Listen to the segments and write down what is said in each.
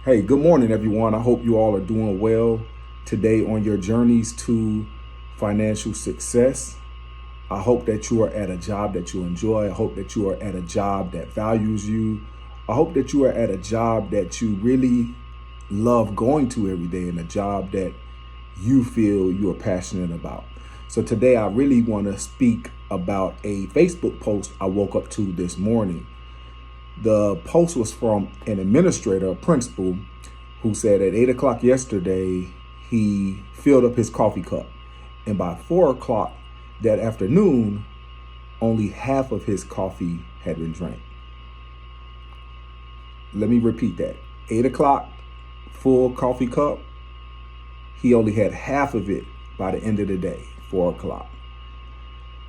Hey, good morning, everyone. I hope you all are doing well today on your journeys to financial success. I hope that you are at a job that you enjoy. I hope that you are at a job that values you. I hope that you are at a job that you really love going to every day and a job that you feel you are passionate about. So today I really want to speak about a Facebook post I woke up to this morning. The post was from an administrator, a principal, who said at 8 o'clock yesterday, he filled up his coffee cup. And by 4 o'clock that afternoon, only half of his coffee had been drank. Let me repeat that. 8 o'clock, full coffee cup. He only had half of it by the end of the day, 4 o'clock.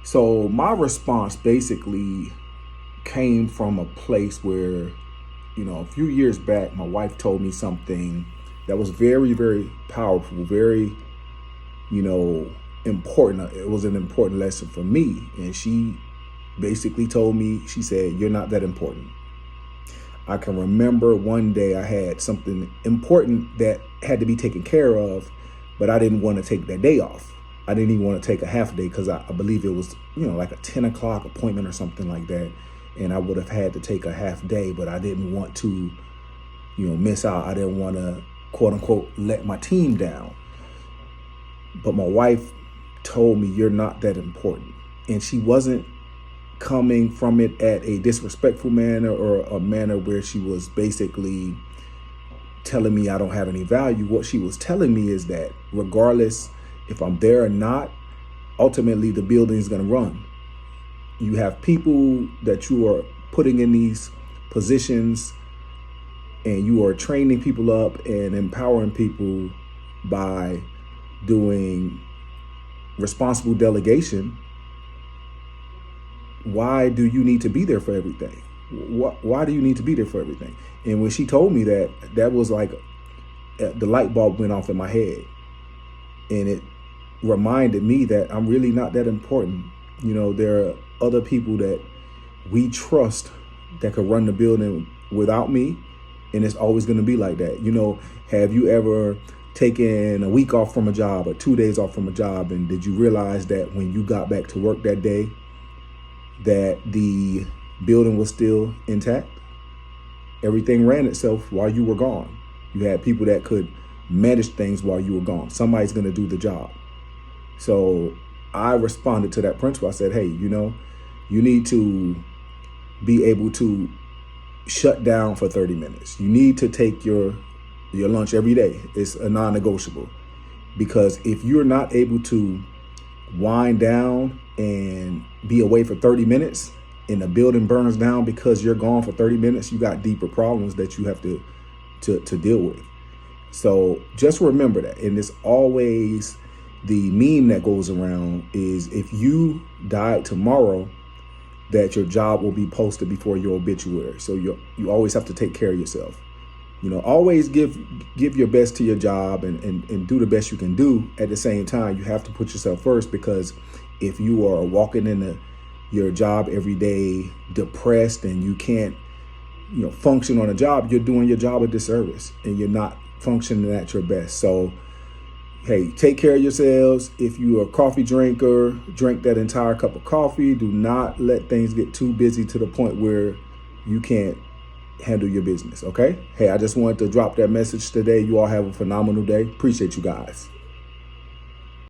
So my response basically came from a place where, a few years back, my wife told me something that was very, very powerful, very, important. It was an important lesson for me. And she basically told me, she said, "You're not that important." I can remember one day I had something important that had to be taken care of, but I didn't want to take that day off. I didn't even want to take a half day because I believe it was, like a 10 o'clock appointment or something like that. And I would have had to take a half day, but I didn't want to, miss out. I didn't want to, quote unquote, let my team down. But my wife told me, "You're not that important." And she wasn't coming from it at a disrespectful manner or a manner where she was basically telling me I don't have any value. What she was telling me is that regardless if I'm there or not, ultimately the building is going to run. You have people that you are putting in these positions and you are training people up and empowering people by doing responsible delegation. Why do you need to be there for everything? Why do you need to be there for everything? And when she told me that, that was like the light bulb went off in my head. And it reminded me that I'm really not that important. There are other people that we trust that could run the building without me. And it's always going to be like that. Have you ever taken a week off from a job or 2 days off from a job? And did you realize that when you got back to work that day, that the building was still intact? Everything ran itself while you were gone. You had people that could manage things while you were gone. Somebody's going to do the job. So I responded to that principal. I said, "Hey, you need to be able to shut down for 30 minutes. You need to take your lunch every day. It's a non-negotiable. Because if you're not able to wind down and be away for 30 minutes and the building burns down because you're gone for 30 minutes, you got deeper problems that you have to deal with." So just remember that. And it's always the meme that goes around is if you died tomorrow, that your job will be posted before your obituary. So you always have to take care of yourself. Always give your best to your job and do the best you can do. At the same time, you have to put yourself first, because if you are walking into your job every day depressed and you can't, function on a job, you're doing your job a disservice and you're not functioning at your best. So, hey, take care of yourselves. If you are a coffee drinker, drink that entire cup of coffee. Do not let things get too busy to the point where you can't handle your business, okay? Hey, I just wanted to drop that message today. You all have a phenomenal day. Appreciate you guys.